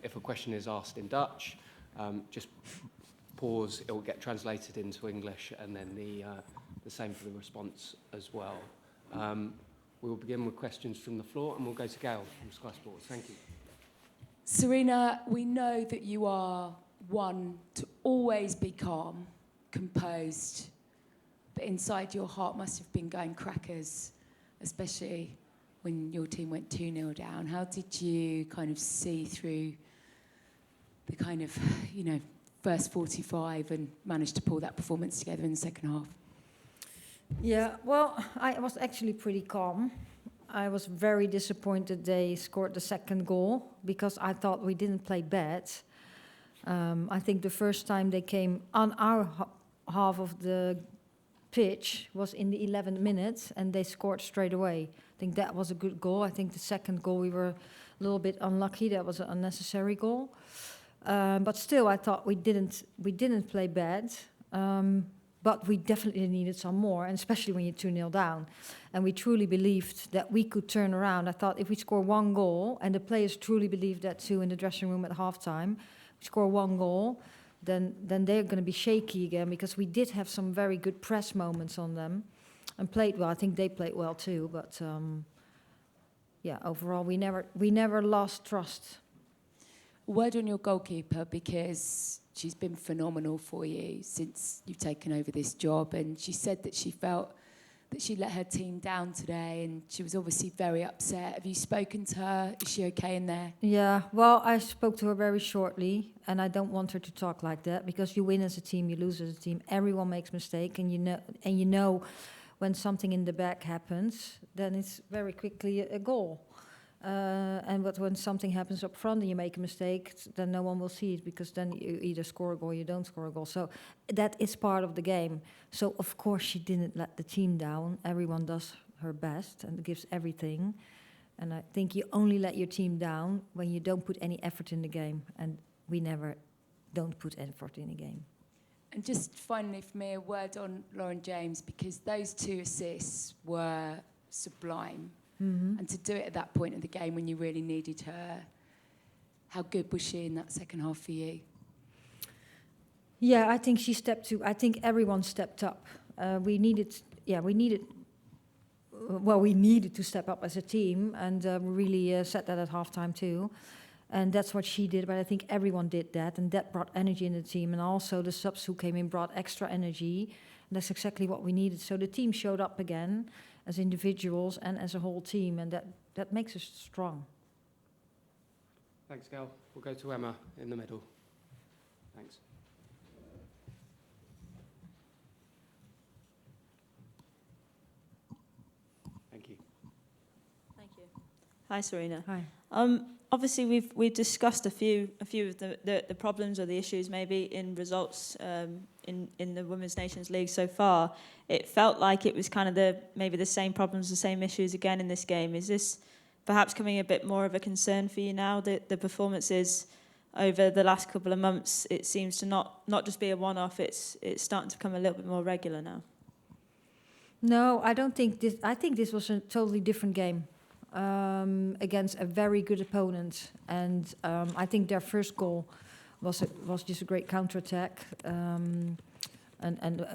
if a question is asked in Dutch, just pause, it will get translated into English, and then the same for the response as well. We will begin with questions from the floor, and we'll go to Gail from Sky Sports. Thank you. Sarina, we know that you are one to always be calm, composed, but inside your heart must have been going crackers, especially when your team went 2-0 down. How did you kind of see through the kind of, first 45 and manage to pull that performance together in the second half? Yeah, well, I was actually pretty calm. I was very disappointed they scored the second goal because I thought we didn't play bad. I think the first time they came on our half of the pitch was in the 11th minute and they scored straight away. I think that was a good goal. I think the second goal we were a little bit unlucky. That was an unnecessary goal. But still, I thought we didn't play bad. But we definitely needed some more, and especially when you're 2-0 down. And we truly believed that we could turn around. I thought if we score one goal, and the players truly believed that too in the dressing room at halftime, we score one goal, then they're going to be shaky again, because we did have some very good press moments on them and played well. I think they played well too, but overall we never lost trust. Word on your goalkeeper, because she's been phenomenal for you since you've taken over this job, and she said that she felt that she let her team down today, and she was obviously very upset. Have you spoken to her? Is she okay in there? Yeah, well, I spoke to her very shortly, and I don't want her to talk like that, because you win as a team, you lose as a team. Everyone makes mistakes, and you know when something in the back happens, then it's very quickly a goal. But when something happens up front and you make a mistake, then no one will see it, because then you either score a goal or you don't score a goal. So that is part of the game. So of course she didn't let the team down. Everyone does her best and gives everything. And I think you only let your team down when you don't put any effort in the game. And we never don't put effort in the game. And just finally for me, a word on Lauren James, because those 2 assists were sublime. Mm-hmm. And to do it at that point of the game when you really needed her, how good was she in that second half for you? Yeah, I think she stepped to. I think everyone stepped up. We needed to step up as a team, and really said that at halftime too. And that's what she did. But I think everyone did that, and that brought energy in the team. And also the subs who came in brought extra energy. And that's exactly what we needed. So the team showed up again, as individuals and as a whole team, and that makes us strong. Thanks, Gail. We'll go to Emma in the middle. Thanks. Thank you. Thank you. Hi, Sarina. Hi. Obviously, we've discussed a few of the problems or the issues maybe in results in the Women's Nations League so far. It felt like it was kind of maybe the same problems, the same issues again in this game. Is this perhaps coming a bit more of a concern for you now, that the performances over the last couple of months, it seems to not just be a one-off, it's starting to become a little bit more regular now? No, I don't think this. I think this was a totally different game. Against a very good opponent, and I think their first goal was just a great counterattack. And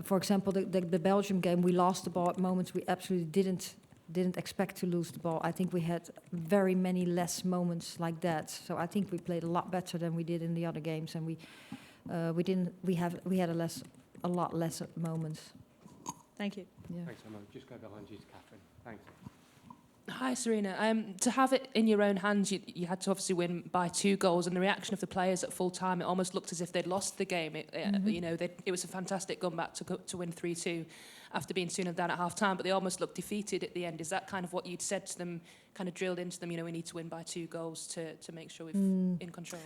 for example, the Belgium game, we lost the ball at moments we absolutely didn't expect to lose the ball. I think we had very many less moments like that. So I think we played a lot better than we did in the other games, and we had a lot less moments. Thank you. Yeah. Thanks, Emma. Just go behind you to Catherine. Thanks. Hi, Sarina. To have it in your own hands, you had to obviously win by 2 goals, and the reaction of the players at full time, it almost looked as if they'd lost the game. It was a fantastic comeback to win 3-2 after being 2-0 down at half time, but they almost looked defeated at the end. Is that kind of what you'd said to them, kind of drilled into them? We need to win by 2 goals to make sure we're in control.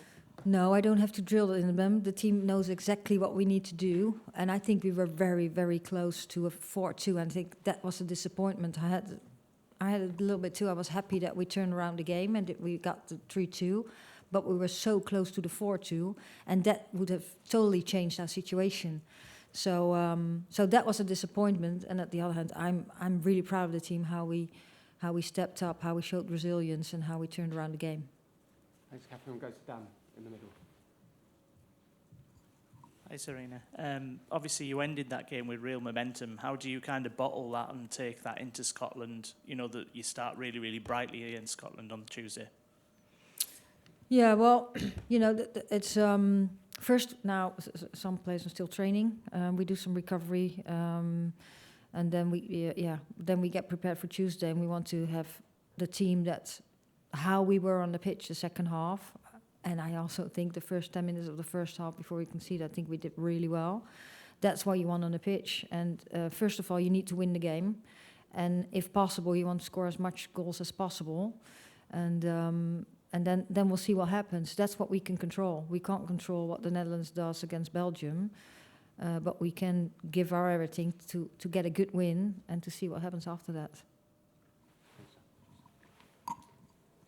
No, I don't have to drill it in them. The team knows exactly what we need to do, and I think we were very, very close to a 4-2. And I think that was a disappointment. I had a little bit too. I was happy that we turned around the game and that we got the 3-2, but we were so close to the 4-2, and that would have totally changed our situation. So that was a disappointment. And at the other hand, I'm really proud of the team, how we stepped up, how we showed resilience, and how we turned around the game. Thanks, Catherine. We'll go to Dan in the middle. Hi, Sarina. Obviously, you ended that game with real momentum. How do you kind of bottle that and take that into Scotland? You know, that you start really, really brightly against Scotland on Tuesday. Yeah, well, it's first now. Some players are still training. We do some recovery, and then we get prepared for Tuesday, and we want to have the team that's how we were on the pitch the second half. And I also think the first 10 minutes of the first half before we conceded, I think we did really well. That's what you want on the pitch. And first of all, you need to win the game. And if possible, you want to score as much goals as possible. And then we'll see what happens. That's what we can control. We can't control what the Netherlands does against Belgium. But we can give our everything to get a good win and to see what happens after that.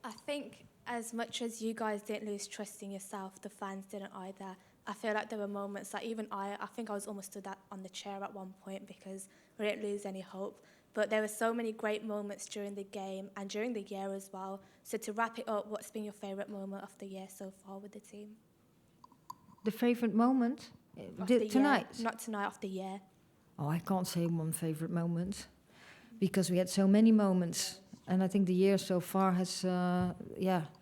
I think as much as you guys didn't lose trust in yourself, the fans didn't either. I feel like there were moments that even I think I was almost stood on the chair at one point because we didn't lose any hope. But there were so many great moments during the game and during the year as well. So to wrap it up, what's been your favourite moment of the year so far with the team? The favourite moment? Tonight? Not tonight, of the year. Oh, I can't say one favourite moment because we had so many moments. And I think the year so far has,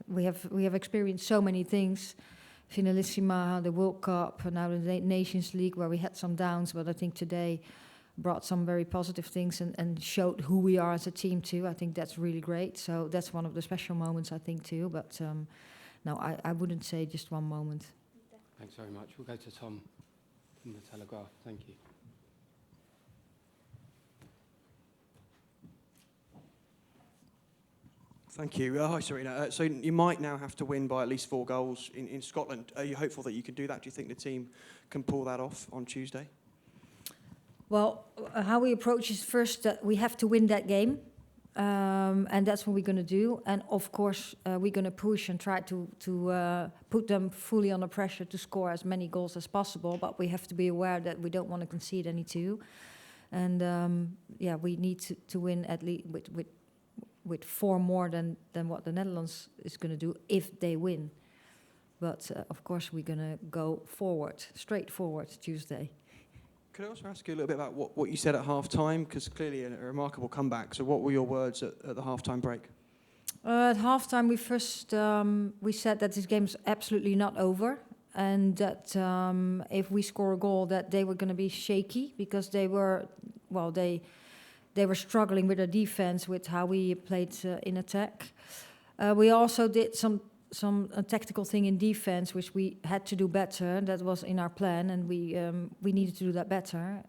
we have experienced so many things. Finalissima, the World Cup, and now the Nations League, where we had some downs, but I think today brought some very positive things and showed who we are as a team too. I think that's really great. So that's one of the special moments, I think, too. But no, I wouldn't say just one moment. Thanks very much. We'll go to Tom from the Telegraph. Thank you. Thank you. Hi, Sarina. So you might now have to win by at least 4 goals in Scotland. Are you hopeful that you can do that? Do you think the team can pull that off on Tuesday? Well, how we approach is first that we have to win that game. And that's what we're going to do. And of course, we're going to push and try to put them fully under pressure to score as many goals as possible. But we have to be aware that we don't want to concede any too. And we need to win at least with 4 more than what the Netherlands is going to do if they win. But of course, we're going to go forward, straight forward Tuesday. Could I also ask you a little bit about what you said at half-time? Because clearly a remarkable comeback. So what were your words at the half-time break? At half-time, we said that this game's absolutely not over. And that if we score a goal, that they were going to be shaky because they were struggling with their defense, with how we played in attack. We also did some tactical thing in defense, which we had to do better. That was in our plan, and we needed to do that better.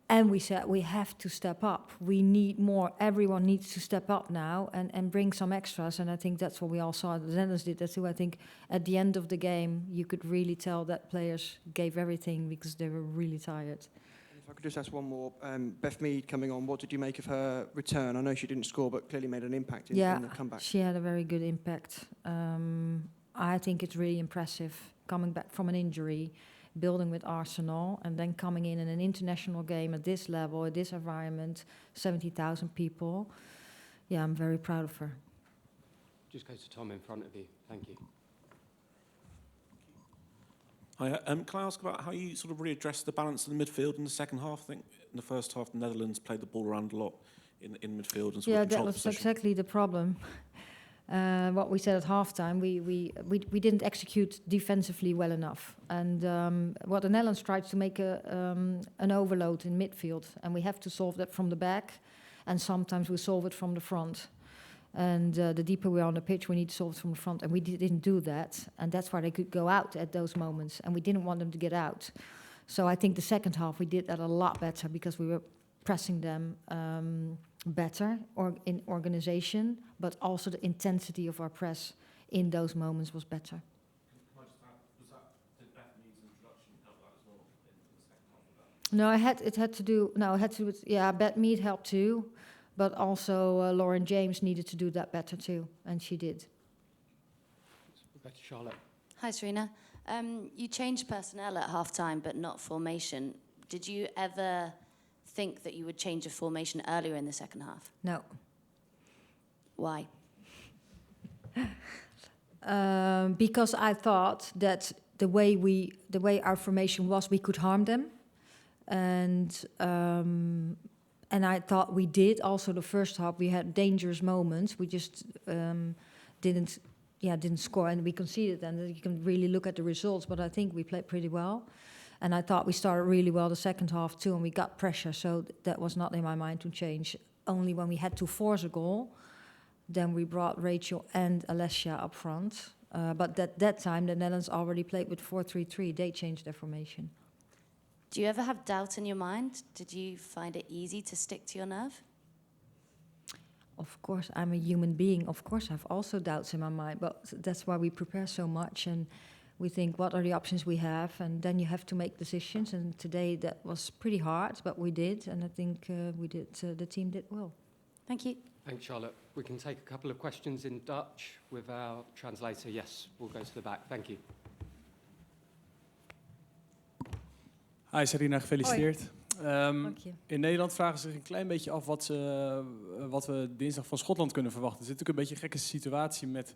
And we said we have to step up. We need more. Everyone needs to step up now and bring some extras. And I think that's what we all saw. The Netherlands did that too. I think at the end of the game, you could really tell that players gave everything because they were really tired. If I could just ask one more. Beth Mead coming on, what did you make of her return? I know she didn't score, but clearly made an impact in the comeback. She had a very good impact. I think it's really impressive coming back from an injury, building with Arsenal, and then coming in an international game at this level, at this environment, 70,000 people. Yeah, I'm very proud of her. Just go to Tom in front of you. Thank you. Hi, can I ask about how you sort of readdressed the balance in the midfield in the second half? I think in the first half, the Netherlands played the ball around a lot in midfield and sort of that was possession. exactly the problem. What we said at halftime, we didn't execute defensively well enough, and what the Netherlands tried to make an overload in midfield, and we have to solve that from the back, and sometimes we solve it from the front. And the deeper we are on the pitch, we need to solve it from the front. And we didn't do that. And that's why they could go out at those moments. And we didn't want them to get out. So I think the second half, we did that a lot better because we were pressing them better or in organization. But also the intensity of our press in those moments was better. Can I just add, did Beth Mead's introduction help that as well in the second half of that? It had to do with, Beth Mead helped too. But also Lauren James needed to do that better too, and she did. We'll go to Charlotte. Hi, Sarina. You changed personnel at half-time, but not formation. Did you ever think that you would change a formation earlier in the second half? No. Why? because I thought that the way our formation was, we could harm them, and I thought we did. Also, the first half we had dangerous moments. We just didn't score, and we conceded. And you can really look at the results, but I think we played pretty well. And I thought we started really well the second half too, and we got pressure. So that was not in my mind to change. Only when we had to force a goal, then we brought Rachel and Alessia up front. But at that time, the Netherlands already played with 4-3-3. They changed their formation. Do you ever have doubt in your mind? Did you find it easy to stick to your nerve? Of course, I'm a human being. Of course, I have also doubts in my mind. But that's why we prepare so much. And we think, what are the options we have? And then you have to make decisions. And today that was pretty hard, but we did. And I think the team did well. Thank you. Thanks, Charlotte. We can take a couple of questions in Dutch with our translator. Yes, we'll go to the back. Thank you. Hi Sarina, gefeliciteerd. Dank je. In Nederland vragen ze zich een klein beetje af wat we dinsdag van Schotland kunnen verwachten. Er zit natuurlijk een beetje een gekke situatie met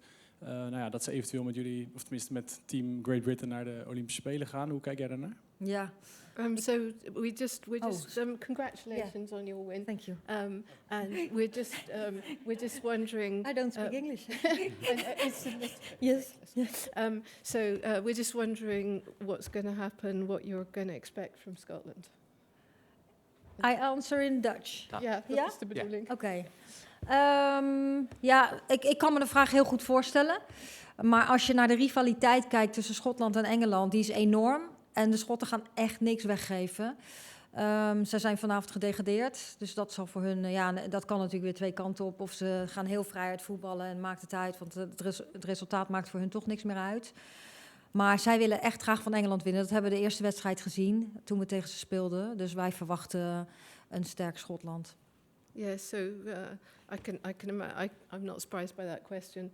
dat ze eventueel met jullie, of tenminste met team Great Britain naar de Olympische Spelen gaan. Hoe kijk jij daarnaar? Ja. So we're just congratulations on your win. Thank you. And we're just wondering. I don't speak English. Yes. So we're just wondering what's going to happen, what you're going to expect from Scotland. I answer in Dutch. Ja, dat is de bedoeling. Oké. Ik kan me de vraag heel goed voorstellen. Maar als je naar de rivaliteit kijkt tussen Schotland en Engeland, die is enorm. En de Schotten gaan echt niks weggeven. Ze zijn vanavond gedegradeerd. Dus dat zal voor hun... dat kan natuurlijk weer twee kanten op. Of ze gaan heel vrij uit voetballen en maakt het uit. Want het resultaat maakt voor hun toch niks meer uit. Maar zij willen echt graag van Engeland winnen. Dat hebben we de eerste wedstrijd gezien toen we tegen ze speelden. Dus wij verwachten een sterk Schotland. Yeah, so I'm not surprised by that question.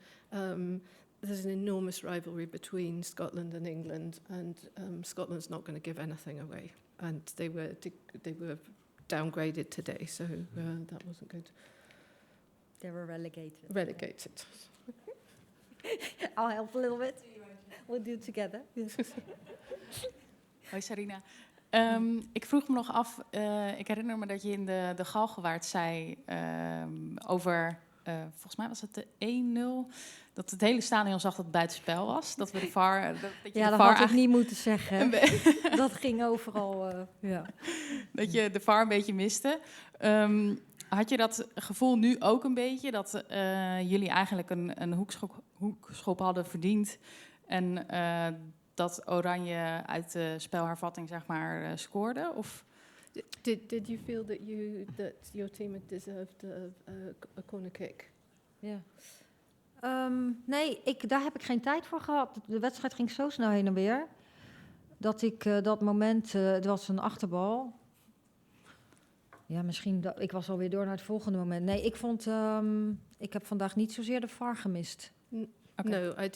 There's an enormous rivalry between Scotland and England, and Scotland's not going to give anything away. And they were downgraded today, so that wasn't good. They were relegated. Relegated. I'll help a little bit. We'll do it together. Hoi Sarina. Ik vroeg me nog af, ik herinner me dat je in de Galgenwaard zei over, volgens mij was het de 1-0, dat het hele stadion zag dat het buitenspel was. Dat we de VAR... Dat had ik niet moeten zeggen. Dat ging overal, Dat je de VAR een beetje miste. Had je dat gevoel nu ook een beetje, dat jullie eigenlijk een hoekschop hadden verdiend en dat Oranje uit de spelhervatting zeg maar scoorde? Of? Did you feel that your team had deserved a corner kick? Ja. Nee, daar heb ik geen tijd voor gehad. De wedstrijd ging zo snel heen en weer dat ik dat moment, het was een achterbal. Ja, misschien ik was alweer door naar het volgende moment. Nee, ik heb vandaag niet zozeer de VAR gemist. Okay. No, I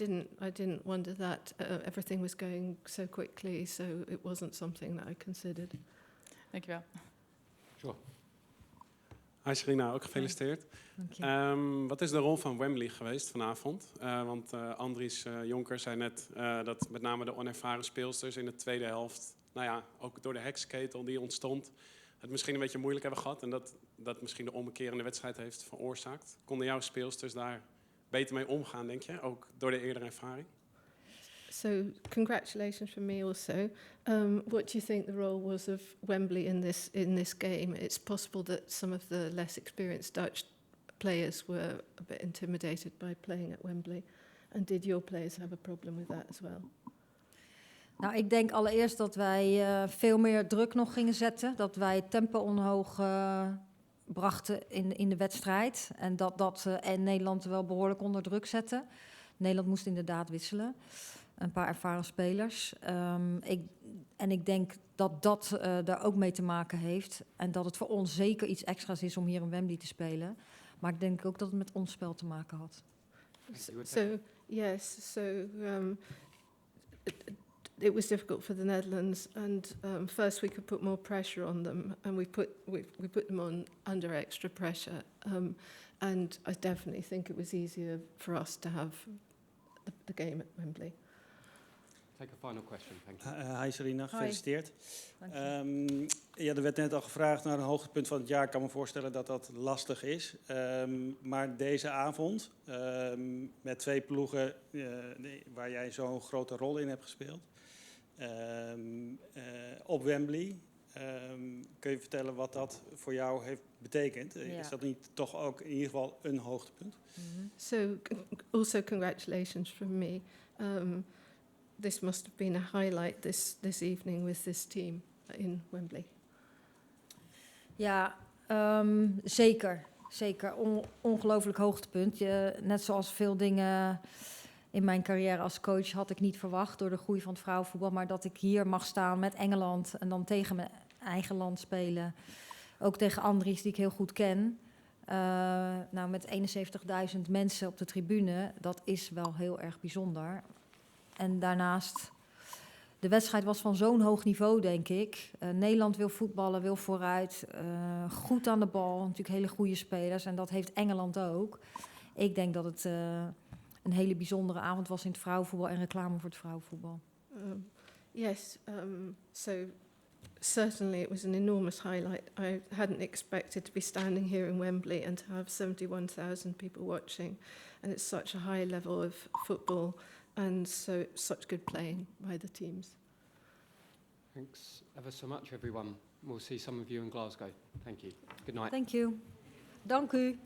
didn't wonder that. Everything was going so quickly, so it wasn't something that I considered. Dankjewel. Sure. Hi Sarina, ook gefeliciteerd. Wat is de rol van Wembley geweest vanavond? Want Andries Jonker zei net dat met name de onervaren speelsters in de tweede helft, ook door de heksenketel die ontstond, het misschien een beetje moeilijk hebben gehad en dat misschien de ommekeer in de wedstrijd heeft veroorzaakt. Konden jouw speelsters daar beter mee omgaan, denk je? Ook door de eerdere ervaring? So, congratulations from me also. What do you think the role was of Wembley in this game? It's possible that some of the less experienced Dutch players were a bit intimidated by playing at Wembley. And did your players have a problem with that as well? Nou, ik denk allereerst dat wij veel meer druk nog gingen zetten. Dat wij het tempo omhoog brachten in de wedstrijd. En dat Nederland wel behoorlijk onder druk zette. Nederland moest inderdaad wisselen. Een paar ervaren spelers. Ik denk dat daar ook mee te maken heeft. En dat het voor ons zeker iets extra's is om hier in Wembley te spelen. Maar ik denk ook dat het met ons spel te maken had. It was difficult for the Netherlands, and first we could put more pressure on them, and we put them on under extra pressure. And I definitely think it was easier for us to have the game at Wembley. Take a final question, thank you. Hi Sarina, gefeliciteerd. Dank je. Ja, er werd net al gevraagd naar een hoogtepunt van het jaar. Ik kan me voorstellen dat dat lastig is. Maar deze avond, met 2 ploegen waar jij zo'n grote rol in hebt gespeeld, op Wembley, kun je vertellen wat dat voor jou heeft betekend? Ja. Is dat niet toch ook in ieder geval een hoogtepunt? So, also congratulations from me. This must have been a highlight this evening with this team in Wembley. Ja, zeker. Zeker. Ongelooflijk hoogtepunt. Net zoals veel dingen in mijn carrière als coach had ik niet verwacht door de groei van het vrouwenvoetbal. Maar dat ik hier mag staan met Engeland en dan tegen mijn eigen land spelen. Ook tegen Andries, die ik heel goed ken. Met 71.000 mensen op de tribune, dat is wel heel erg bijzonder. En daarnaast, de wedstrijd was van zo'n hoog niveau, denk ik. Nederland wil voetballen, wil vooruit. Goed aan de bal, natuurlijk hele goede spelers. En dat heeft Engeland ook. Ik denk dat het een hele bijzondere avond was in het vrouwenvoetbal en reclame voor het vrouwenvoetbal. Yes, so certainly it was an enormous highlight. I hadn't expected to be standing here in Wembley and to have 71,000 people watching. And it's such a high level of football and such good playing by the teams. Thanks ever so much, everyone. We'll see some of you in Glasgow. Thank you. Good night. Thank you. Dank u.